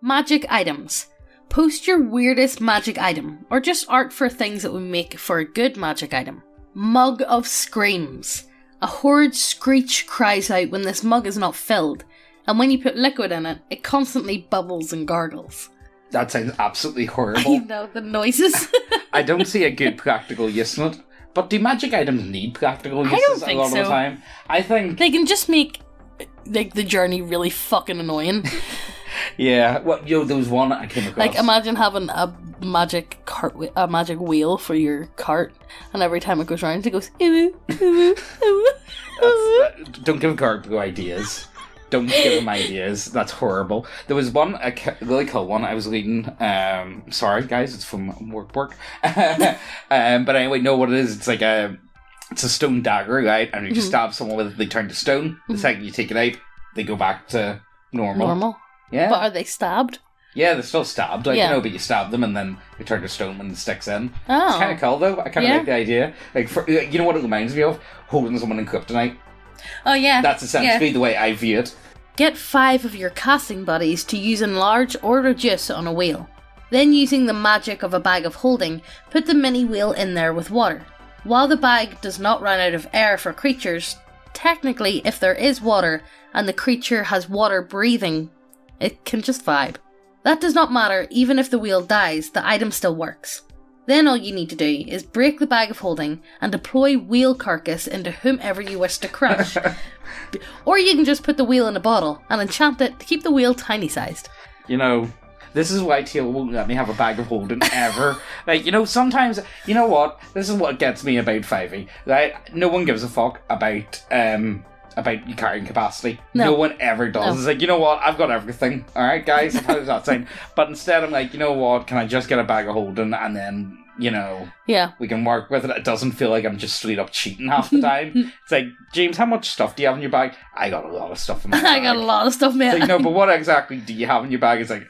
Magic items. Post your weirdest magic item, or just art for things that would make for a good magic item. Mug of Screams. A horrid screech cries out when this mug is not filled, and when you put liquid in it, it constantly bubbles and gargles. That sounds absolutely horrible. I know, the noises. I don't see a good practical use in it. But do magic items need practical uses I don't think a lot of so. the time? I think... They can just make like the journey really fucking annoying. Yeah, well, there was one I came across. Like, imagine having a magic wheel for your cart, and every time it goes round, it goes, ooh, ooh, ooh. Don't give Garbo ideas. Don't give him ideas. That's horrible. There was one, a really cool one I was reading. Sorry, guys, it's from work. But anyway, know what it is. It's like it's a stone dagger, right? And you just stab someone with it, they turn to stone. The second you take it out, they go back to normal. Yeah. But are they stabbed? Yeah, they're still stabbed, but you stab them and then they turn to stone when it sticks in. Oh. It's kind of cool, though. I kind of like the idea. Like, you know what it reminds me of? Holding someone in kryptonite. Oh, yeah. That's essentially the way I view it. Get 5 of your casting buddies to use enlarge or reduce on a wheel. Then, using the magic of a bag of holding, put the mini wheel in there with water. While the bag does not run out of air for creatures, technically, if there is water and the creature has water breathing, it can just vibe. That does not matter, even if the wheel dies, the item still works. Then all you need to do is break the bag of holding and deploy wheel carcass into whomever you wish to crush. Or you can just put the wheel in a bottle and enchant it to keep the wheel tiny sized. You know, this is why Teal won't let me have a bag of holding ever. Like, you know, sometimes, you know what? This is what gets me about 5e. Right? No one gives a fuck about your carrying capacity. No one ever does. It's like, you know what? I've got everything. Alright, guys? How does that sound? But instead, I'm like, you know what? Can I just get a bag of holding and then, you know, we can work with it. It doesn't feel like I'm just straight up cheating half the time. It's like, James, how much stuff do you have in your bag? I got a lot of stuff in my bag. I got a lot of stuff, man. It's like, no, but what exactly do you have in your bag? It's like,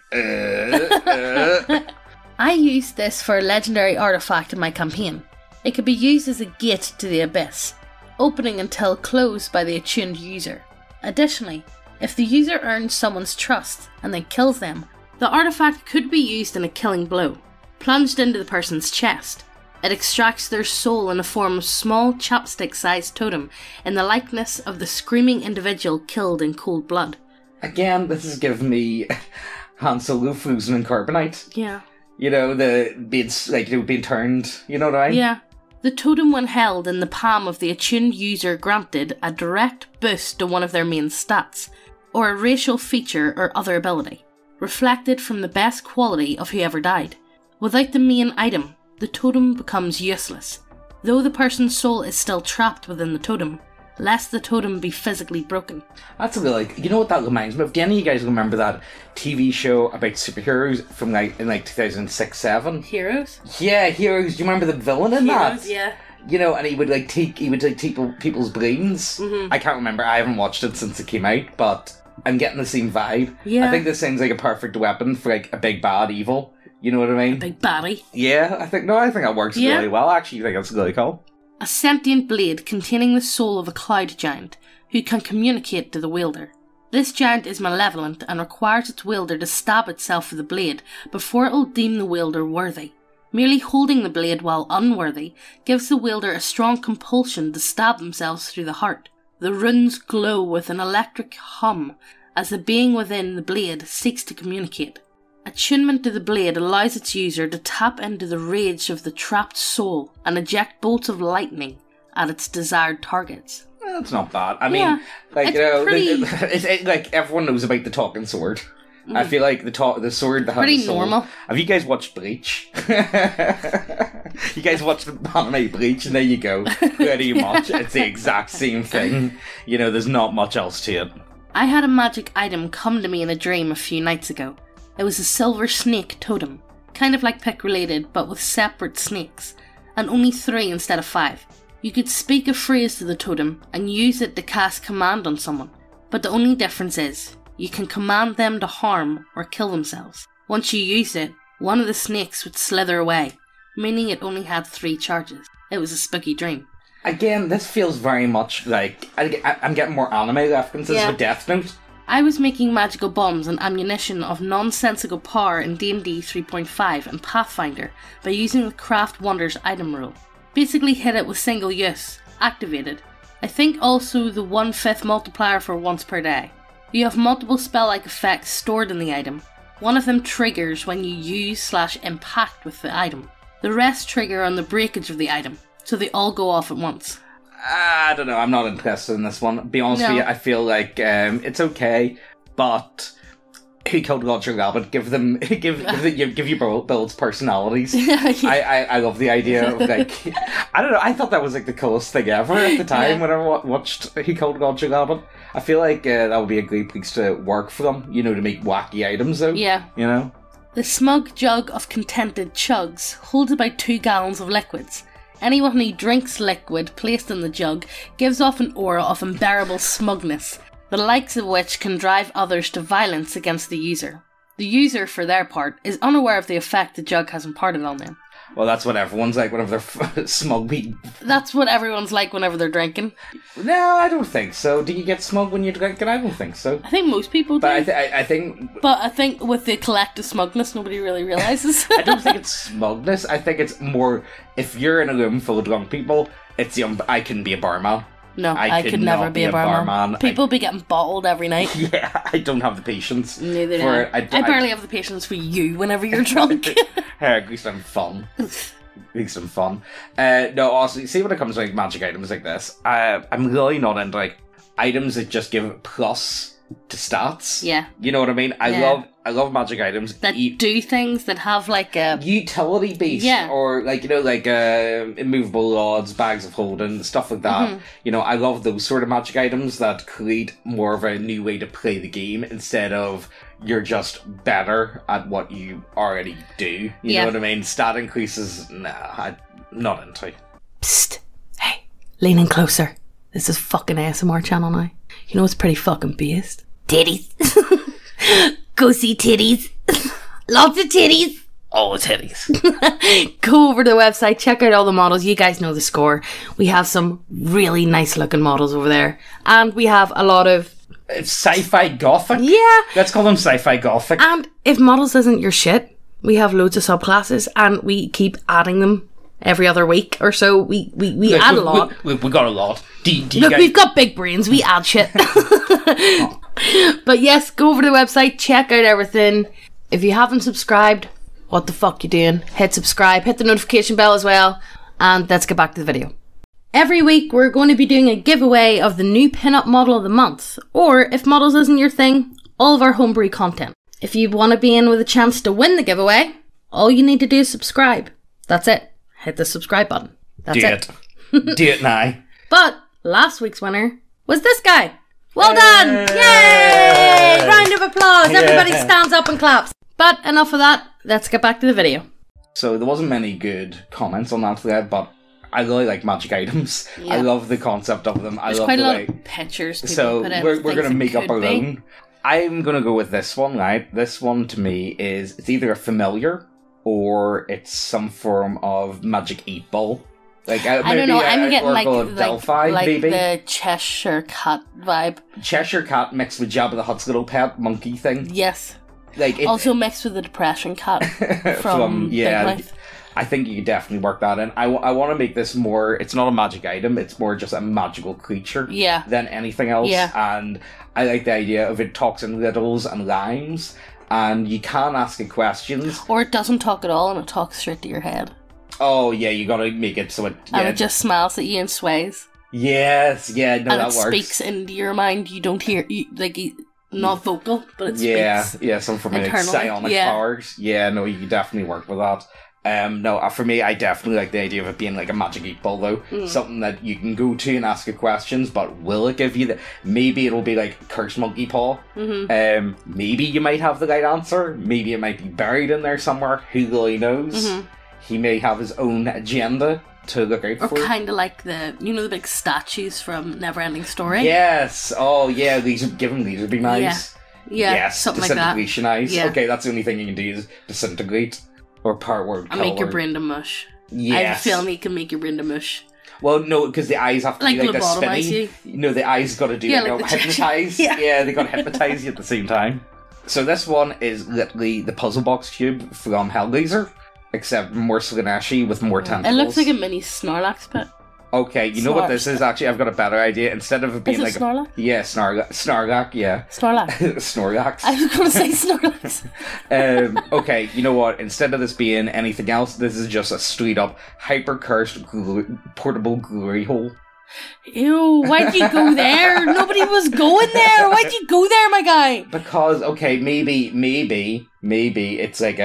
I used this for a legendary artifact in my campaign. It could be used as a gate to the abyss, opening until closed by the attuned user. Additionally, if the user earns someone's trust and then kills them, the artifact could be used in a killing blow, plunged into the person's chest. It extracts their soul in the form of small chapstick-sized totem in the likeness of the screaming individual killed in cold blood. Again, this is giving me Han Solo frozen in carbonite. Yeah. You know, being turned, you know what I mean? Yeah. The totem, when held in the palm of the attuned user, granted a direct boost to one of their main stats, or a racial feature or other ability, reflected from the best quality of whoever died. Without the main item, the totem becomes useless, though the person's soul is still trapped within the totem, lest the totem be physically broken. That's a really, you know what that reminds me of? Do any of you guys remember that TV show about superheroes from in 2006-7? Heroes? Yeah, Heroes. Do you remember the villain in Heroes, that? Yeah. You know, and he would take people's brains. Mm-hmm. I can't remember. I haven't watched it since it came out, but I'm getting the same vibe. Yeah. I think this sounds like a perfect weapon for like a big bad evil. You know what I mean? Big baddie. Yeah, I think that works really well. Actually, I think that's really cool. A sentient blade containing the soul of a cloud giant, who can communicate to the wielder. This giant is malevolent and requires its wielder to stab itself with the blade before it will deem the wielder worthy. Merely holding the blade while unworthy gives the wielder a strong compulsion to stab themselves through the heart. The runes glow with an electric hum as the being within the blade seeks to communicate. Attunement to the blade allows its user to tap into the rage of the trapped soul and eject bolts of lightning at its desired targets. That's not bad. I mean, it's like everyone knows about the talking sword. I feel like the sword that has pretty a soul. normal. Have you guys watched Bleach? You guys watched the anime Bleach, and there you go. Pretty much, it's the exact same thing. You know, there's not much else to it. I had a magic item come to me in a dream a few nights ago. It was a silver snake totem, kind of like Pick related, but with separate snakes, and only 3 instead of 5. You could speak a phrase to the totem and use it to cast command on someone, but the only difference is, you can command them to harm or kill themselves. Once you used it, one of the snakes would slither away, meaning it only had 3 charges. It was a spooky dream. Again, this feels very much like, I'm getting more anime references with Death Note. I was making magical bombs and ammunition of nonsensical power in D&D 3.5 and Pathfinder by using the Craft Wonders item rule. Basically hit it with single use, activated. I think also the 1/5 multiplier for once per day. You have multiple spell-like effects stored in the item. One of them triggers when you use/impact with the item. The rest trigger on the breakage of the item, so they all go off at once. I don't know, I'm not interested in this one. Be honest with you, I feel like it's okay, but Who Killed Roger Rabbit? Give your builds personalities. I love the idea of like, I don't know, I thought that was like the coolest thing ever at the time when I watched Who Killed Roger Rabbit. I feel like that would be a great place to work for them, you know, to make wacky items though. Yeah. You know? The smug jug of contented chugs holds about 2 gallons of liquids. Anyone who drinks liquid placed in the jug gives off an aura of unbearable smugness, the likes of which can drive others to violence against the user. The user, for their part, is unaware of the effect the jug has imparted on them. Well, that's what everyone's like whenever they're smug. That's what everyone's like whenever they're drinking. No, I don't think so. Do you get smug when you're drinking? I don't think so. I think most people do. But I think... But I think with the collective smugness, nobody really realises. I don't think it's smugness. I think it's more... If you're in a room full of drunk people, it's the... I couldn't be a barman. No, I could never be a barman. People be getting bottled every night. Yeah, I don't have the patience. Neither do I. I barely have the patience for you whenever you're drunk. At least I'm fun. No, honestly, see when it comes to like magic items like this, I'm really not into like items that just give plus to stats. Yeah. You know what I mean? I love magic items that do things that have like a utility base, or like, you know, like immovable rods, bags of holding, stuff like that. Mm-hmm. You know, I love those sort of magic items that create more of a new way to play the game instead of you're just better at what you already do. You know what I mean? Stat increases, nah, I'm not into. Psst, hey, lean in closer. This is fucking ASMR channel now. You know what's pretty fucking based? Titties. Go see titties. Lots of titties. All the titties. Go over to the website, check out all the models. You guys know the score. We have some really nice looking models over there. And we have a lot of... It's sci-fi gothic? Yeah. Let's call them sci-fi gothic. And if models isn't your shit, we have loads of subclasses and we keep adding them every other week or so. We add a lot. We got a lot. Look, we've got big brains. We add shit. But yes, go over to the website, check out everything. If you haven't subscribed, what the fuck you doing? Hit subscribe, hit the notification bell as well, and let's get back to the video. Every week we're going to be doing a giveaway of the new pinup model of the month, or if models isn't your thing, all of our homebrew content. If you want to be in with a chance to win the giveaway, all you need to do is subscribe. That's it. Hit the subscribe button. That's it. Do it now. But last week's winner was this guy. Well done! Yay! Round of applause. Everybody stands up and claps. But enough of that. Let's get back to the video. So there wasn't many good comments on that thread, but I really like magic items. Yeah. I love the concept of them. There's quite a lot of pictures. So we're going to make up our own. I'm going to go with this one, right? This one to me is, it's either a familiar or it's some form of magic 8-ball. Like, I don't know, I'm getting like Delphi, maybe. The Cheshire Cat vibe. Cheshire Cat mixed with Jabba the Hutt's little pet monkey thing. Yes. Like also mixed with the Depression Cat from Big Mouth. I think you could definitely work that in. I want to make this more, it's not a magic item, it's more just a magical creature than anything else. Yeah. And I like the idea of it talks in riddles and rhymes, and you can ask it questions. Or it doesn't talk at all and it talks straight to your head. Oh, yeah, you gotta make it so it... Yeah. And it just smiles at you and sways. Yes, yeah, no, and that works. And it speaks into your mind. You don't hear... not vocal, but it speaks. Yeah, some from like psionic powers. Yeah, no, you definitely work with that. No, for me, I definitely like the idea of it being like a magic 8-ball, though. Something that you can go to and ask it questions, but will it give you the... Maybe it'll be like Curse Monkey Paw. Maybe you might have the right answer. Maybe it might be buried in there somewhere. Who really knows? He may have his own agenda to look out for. Or kind of like the big statues from Neverending Story. Yes. Oh, yeah. These would be nice. Yeah. Yes. Something like that. Disintegration eyes. Yeah. Okay, that's the only thing you can do is disintegrate or part word. And make your brain to mush. Yes. I have a feeling you can make your brain to mush. Well, no, because the eyes have to Like be like a lobotomise spinny. you. No, the eyes got to do Yeah, like like the hypnotise. yeah. They got to hypnotise you at the same time. So this one is literally the puzzle box cube from Hellraiser, except more Slaaneshi with more tentacles. It looks like a mini Snorlax pit. Okay, you know what this is actually? I've got a better idea. Instead of it being Is it like Snorlax? Yeah, Snarlack, yeah. Snorlax. Snorlax. I was going to say Snorlax. Okay, you know what? Instead of this being anything else, this is just a straight up hyper cursed portable glory hole. Ew, why'd you go there? Nobody was going there. Why'd you go there, my guy? Because, okay, maybe it's like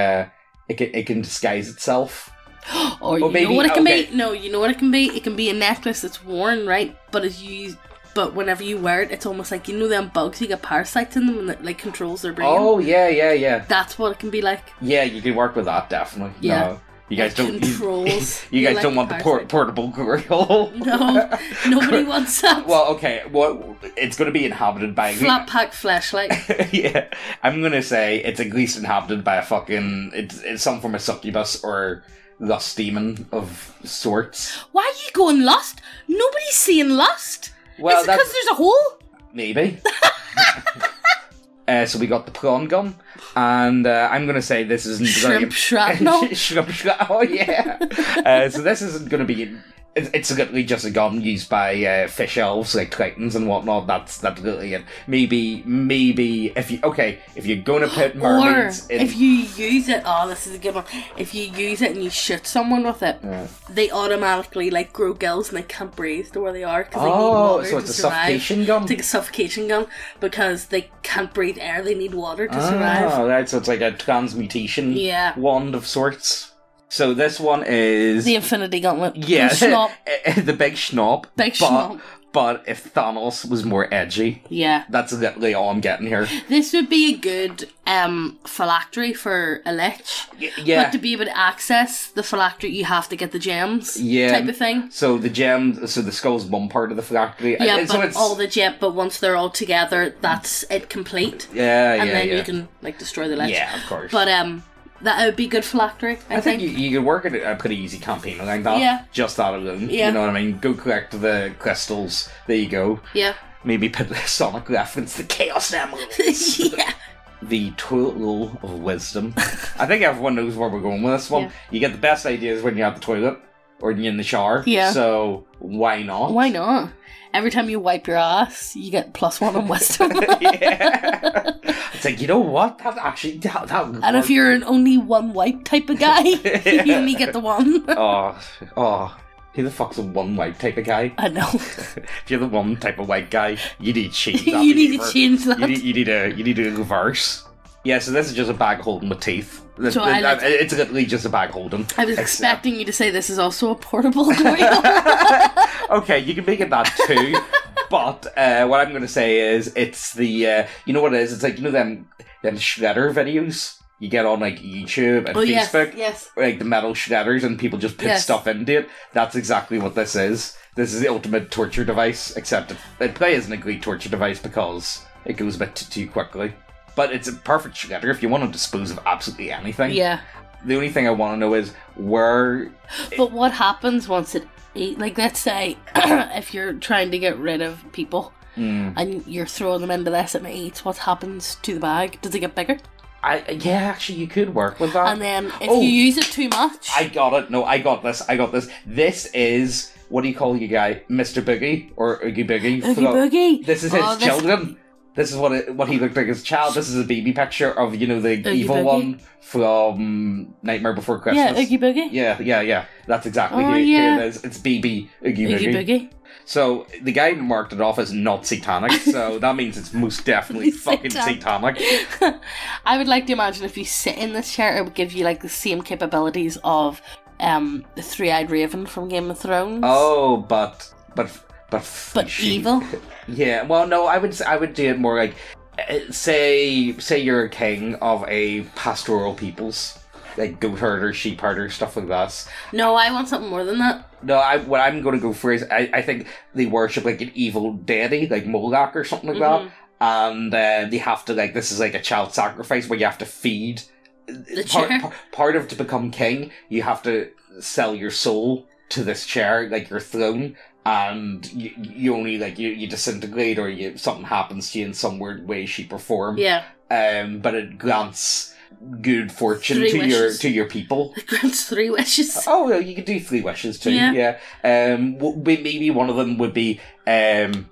it can disguise itself. Or you know what it can be? No, you know what it can be? It can be a necklace that's worn, right? But whenever you wear it, it's almost like, you know them bugs, you get parasites in them and it like controls their brain. Oh, yeah. That's what it can be like. Yeah, you can work with that, definitely. Yeah. No, you guys don't. Controls. You guys don't want the portable glory hole. No, nobody wants that. Well, okay, it's going to be inhabited by flat pack fleshlight. Yeah, I'm going to say it's at least inhabited by a fucking it's some form of succubus or lust demon of sorts. Why are you going lust? Nobody's seeing lust. Well, is it because there's a hole? Maybe. So we got the prawn gum, and I'm going to say this isn't shrimp shrapnel. Shrimp shrapnel. Oh yeah. So this isn't going to be. It's literally just a gun used by fish elves like tritons and whatnot. That's literally it. Maybe if you're gonna put mermaids in, if you use it, this is a good one. If you use it and you shoot someone with it, they automatically like grow gills and they can't breathe to where they are because they need water so it's to a survive. suffocation gun. It's like a suffocation gun because they can't breathe air. They need water to survive. Oh, right. So it's like a transmutation wand of sorts. So this one is the Infinity Gauntlet. Yeah, the schnopp. The big schnopp. Schnopp. But if Thanos was more edgy, that's literally all I'm getting here. This would be a good phylactery for a lich. Yeah. But to be able to access the phylactery, you have to get the gems. Type of thing. So the gems, so the skull's one part of the phylactery. Yeah, but once they're all together, that's it complete. And then you can like destroy the lich. Yeah, of course. But that would be good phylactery, I think. You could work at a pretty easy campaign like that. Yeah. Just that alone. Yeah. You know what I mean? Go collect the crystals. There you go. Yeah. Maybe put the Sonic reference, the Chaos Emeralds. Yeah. The toilet of wisdom. I think everyone knows where we're going with this one. Yeah. You get the best ideas when you're at the toilet or you're in the shower. Yeah. So why not? Why not? Every time you wipe your ass, you get +1 on wisdom. Yeah. It's like, you know what? That actually... That and if you're an only one wipe type of guy, you only get the one. Who the fuck's a one wipe type of guy? I know. If you're the one type of white guy, you need to change that. You need to change that. You need to reverse. Yeah, so this is just a bag holding with teeth. It's literally just a bag holding. I was expecting you to say this is also a portable glory. Okay, you can make it that too. But what I'm going to say is it's the... you know what it is? It's like, you know them shredder videos you get on like YouTube and Facebook? Yes. Like the metal shredders and people just put stuff into it. That's exactly what this is. This is the ultimate torture device, except it probably isn't a great torture device because it goes a bit too quickly. But it's a perfect shredder if you want to dispose of absolutely anything. Yeah. The only thing I want to know is where... But what happens once it... Like, let's say, if you're trying to get rid of people and you're throwing them into this and it eats, what happens to the bag? Does it get bigger? Actually, you could work with that. And then, if you use it too much... I got it. No, I got this. This is... What do you call you guy? Mr. Boogie? Or Oogie Boogie? Oogie Boogie. This is his children. This is what he looked like as a child. This is a baby picture of, the Oogie evil Boogie. One from Nightmare Before Christmas. Yeah, Oogie Boogie. Yeah. That's exactly who it is. It's baby Oogie Boogie. Oogie Boogie. So, the guy marked it off as not satanic, so that means it's most definitely fucking satanic. I would like to imagine if you sit in this chair, it would give you, like, the same capabilities of the Three-Eyed Raven from Game of Thrones. Oh, but evil? Yeah, well, no, I would do it more like, say you're a king of a pastoral peoples, like goat herder, sheep herder, stuff like that. No, I want something more than that. No, what I'm going to go for is, I think they worship like an evil deity, like Moloch or something like that, and they have to, like, this is like a child sacrifice where you have to feed. The chair? Part of to become king, you have to sell your soul to this chair, like your throne, and you only, like, you disintegrate or something happens to you in some weird way, shape, or form. Yeah. But it grants good fortune to your people. It grants 3 wishes. Oh, well, you could do 3 wishes too. Yeah. Maybe one of them would be the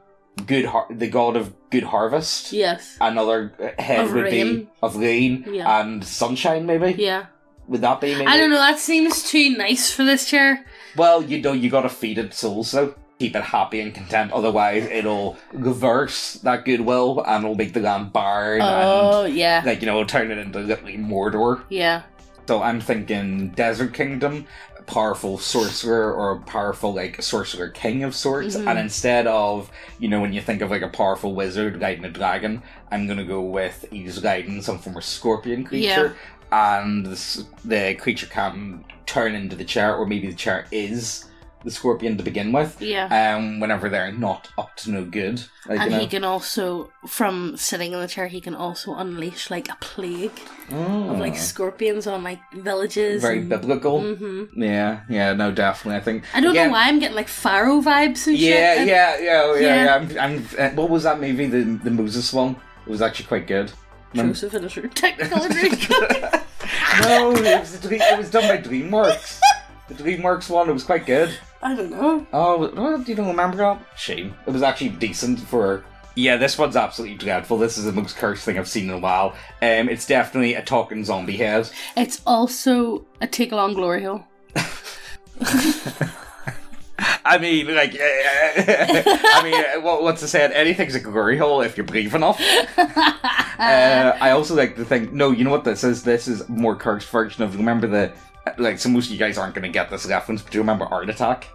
god of good harvest. Yes. Another head would be of rain and sunshine, maybe. Yeah. Would that be maybe? I don't know, that seems too nice for this chair. Well, you gotta feed it souls, though. Keep it happy and content, otherwise it'll reverse that goodwill and it'll make the land barren. Oh, and, yeah. like, turn it into literally Mordor. Yeah. So I'm thinking Desert Kingdom, a powerful sorcerer or a powerful, like, sorcerer king of sorts. And instead of, when you think of, like, a powerful wizard riding a dragon, I'm gonna go with he's riding some form of scorpion creature. Yeah. And the creature can turn into the chair, or maybe the chair is the scorpion to begin with. Yeah. Whenever they're not up to no good. Like, and he can also, from sitting in the chair, he can also unleash, like, a plague of, like, scorpions on, like, villages. Very biblical. Mm-hmm. Yeah, no, definitely. I think. I don't know why I'm getting, like, Pharaoh vibes and shit. Yeah. What was that movie? The Moses one. It was actually quite good. Joseph and his Technicolor. No, it was done by DreamWorks. The DreamWorks one, it was quite good. I don't know. Oh, you don't remember that? Shame. It was actually decent for... Yeah, this one's absolutely dreadful. This is the most cursed thing I've seen in a while. It's definitely a talking zombie head. It's also a take-along glory hole. I mean, like, what's the saying? Anything's a glory hole if you breathe enough. I also like to think, no, you know what this is? This is a more cursed version of, remember so most of you guys aren't going to get this reference, but do you remember Art Attack?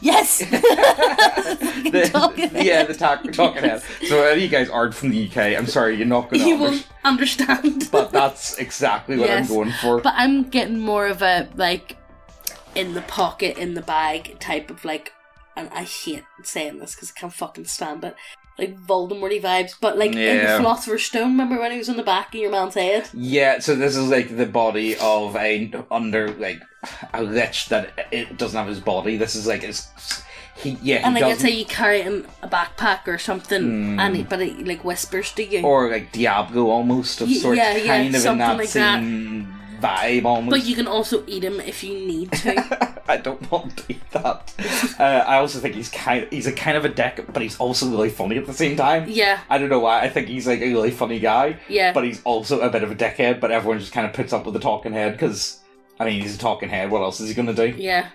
Yes! the talking head. So any of you guys aren't from the UK, I'm sorry, you're not going to won't understand. But that's exactly what I'm going for. But I'm getting more of a, like, in the pocket, in the bag type of, like, and I hate saying this because I can't fucking stand it, like Voldemort-y vibes, but like in the Philosopher's Stone, remember when he was on the back of your man's head? Yeah, so this is like the body of a lich that it doesn't have his body. This is like let's say you carry it in a backpack or something, but it like whispers to you, or like Diablo almost of sorts, kind of in that like same vibe almost. But you can also eat him if you need to. I don't want to eat that. I also think he's a kind of a dick, but he's also really funny at the same time. Yeah. I don't know why. I think he's like a really funny guy. Yeah. But he's also a bit of a dickhead, but everyone just kind of puts up with the talking head because, I mean, he's a talking head. What else is he going to do? Yeah.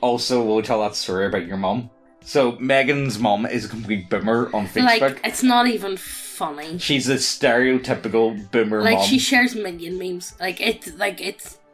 Also, we'll tell that story about your mum. So, Megan's mum is a complete boomer on Facebook. Like, it's not even funny. She's a stereotypical boomer mum. Like, she shares minion memes.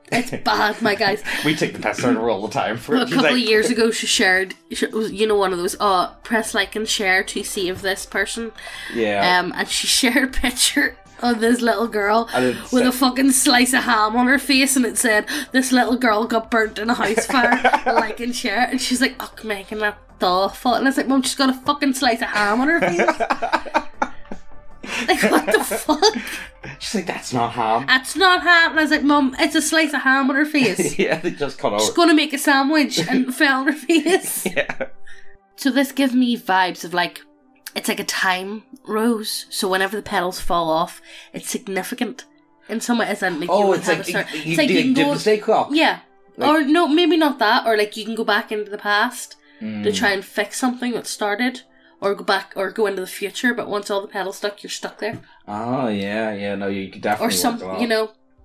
It's bad, my guys. We take the piss out of her all the time for it. A couple of years ago, she shared, one of those, press like and share to save this person. Yeah. And she shared a picture of this little girl with a fucking slice of ham on her face, and it said, "This little girl got burnt in a house fire, like and share." And she's like, "Oh, Megan, what the fuck?" And I was like, "Mum, she's got a fucking slice of ham on her face." Like, what the fuck? She's like, "That's not ham." That's not ham. And I was like, "Mum, it's a slice of ham on her face." Yeah, they just cut out. She's going to make a sandwich and fell on her face. Yeah. So this gives me vibes of like, it's like a time rose. So whenever the petals fall off, it's significant in some way. It's like you can go Doomsday Clock. Yeah. Like, or no, maybe not that. Or like you can go back into the past to try and fix something that started. Or go back, or go into the future, but once all the petals stuck, you're stuck there. Oh, yeah, no, you could definitely or something,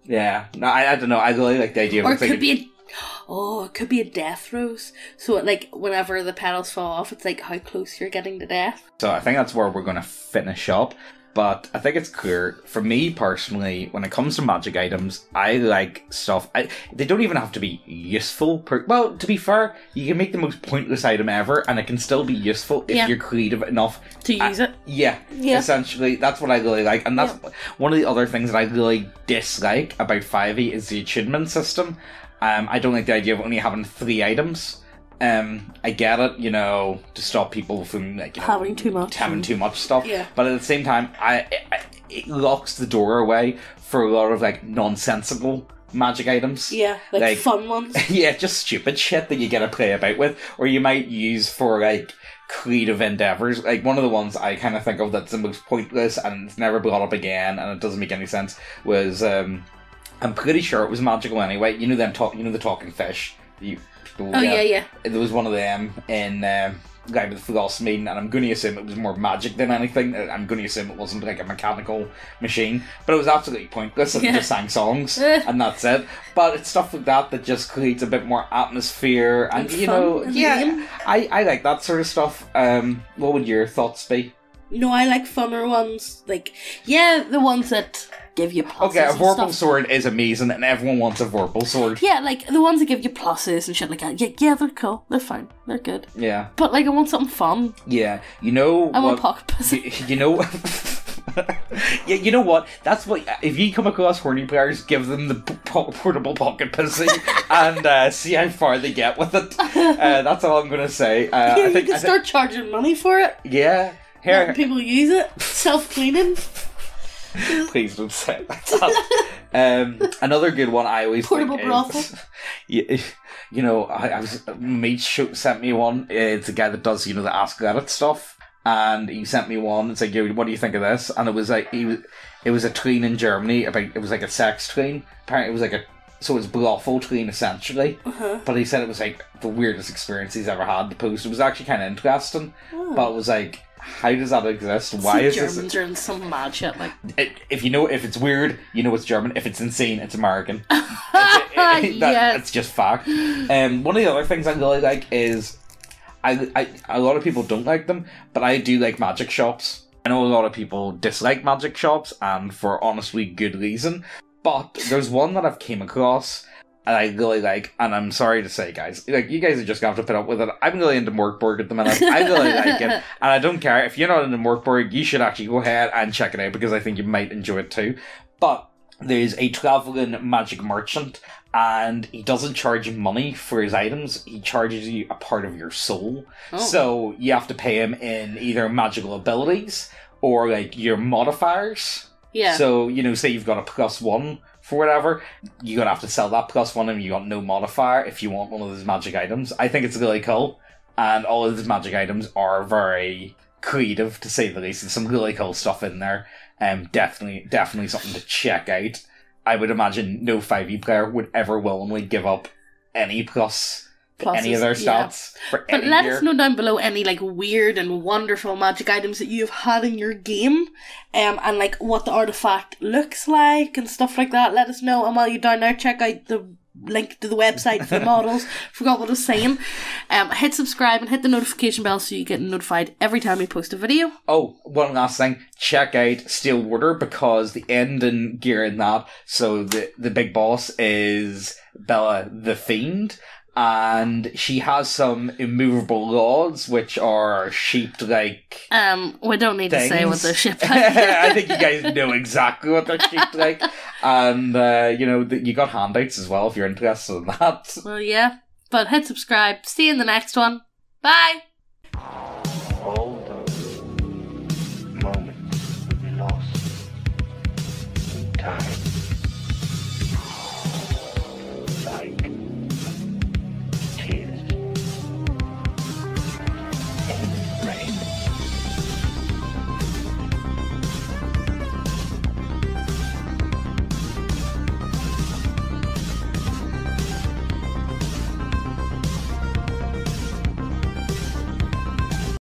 Yeah, no, I don't know, I really like the idea of or it could be a death rose. So, like, whenever the petals fall off, it's like how close you're getting to death. So I think that's where we're going to finish up. But I think it's clear, for me personally, when it comes to magic items, I like stuff, they don't even have to be useful. Well, to be fair, you can make the most pointless item ever, and it can still be useful if you're creative enough. To use it? Yeah, essentially, that's what I really like. And that's one of the other things that I really dislike about 5e is the attunement system. I don't like the idea of only having 3 items. I get it, to stop people from having too much stuff. Yeah. But at the same time, it locks the door away for a lot of nonsensical magic items. Yeah, like fun ones. Yeah, just stupid shit that you get to play about with, or you might use for, like, creative endeavours. Like, one of the ones I kind of think of that's the most pointless and it's never brought up again and it doesn't make any sense was, I'm pretty sure it was magical anyway. You know the talking fish? Yeah. There was one of them in Guy with the Floss Mean, and I'm going to assume it was more magic than anything. I'm going to assume it wasn't like a mechanical machine, but it was absolutely pointless and just sang songs and that's it. But it's stuff like that just creates a bit more atmosphere and you know, I like that sort of stuff. What would your thoughts be? No, I like funner ones. Like, the ones that give you pluses. Okay, a Vorpal sword is amazing and everyone wants a Vorpal sword. Yeah, like the ones that give you pluses and shit like that. Yeah, they're cool. They're fine. They're good. Yeah. But like, I want something fun. Yeah, you know I want pocket pussy. You know... Yeah, you know what? That's what... If you come across horny players, give them the portable pocket pussy and see how far they get with it. That's all I'm going to say. I think you can start charging money for it. Yeah. Here. People use it. Self-cleaning. Please don't say that. Another good one I always portable think brothel. Is, you know, mate sent me one. It's a guy that does, you know, the Ask Reddit stuff, and he sent me one. It's like, what do you think of this? And it was like it was a tween in Germany about. It was like a sex tween. Apparently, it was like so it's brothel tween essentially. But he said it was like the weirdest experience he's ever had. The post, it was actually kind of interesting, but it was like, how does that exist? Why is this? Germans are in some mad shit. Like, if it's weird, you know it's German. If it's insane, it's American. It's just fact. One of the other things I really like is, a lot of people don't like them, but I do like magic shops. I know a lot of people dislike magic shops, and for honestly good reason. But there's one that I've came across and I really like, and I'm sorry to say, guys, like, you guys are just going to have to put up with it. I'm really into Morkborg at the minute. I really like it, and I don't care. If you're not into Morkborg, you should actually go ahead and check it out, because I think you might enjoy it too. But there's a traveling magic merchant, and he doesn't charge you money for his items. He charges you a part of your soul. So you have to pay him in either magical abilities or, like, your modifiers. Yeah. So, you know, say you've got a +1 for whatever, you're going to have to sell that +1 and you got no modifier if you want one of those magic items. I think it's really cool, and all of these magic items are very creative, to say the least. There's some really cool stuff in there. Definitely something to check out. I would imagine no 5e player would ever willingly give up any pluses, any of their stats for any But let gear. us know down below any like weird and wonderful magic items that you've had in your game, and like what the artifact looks like and stuff like that. Let us know, and while you're down there, check out the link to the website for the models. Forgot what I was saying. Hit subscribe and hit the notification bell so you get notified every time we post a video. Oh, one last thing. Check out Steelwater, because the ending gear in that, so the big boss is Bella the Fiend, and she has some immovable rods which are shaped like we don't need to say what they're shaped like. I think you guys know exactly what they're shaped like, and you know, you got handouts as well if you're interested in that. Well, yeah, but hit subscribe. See you in the next one. Bye.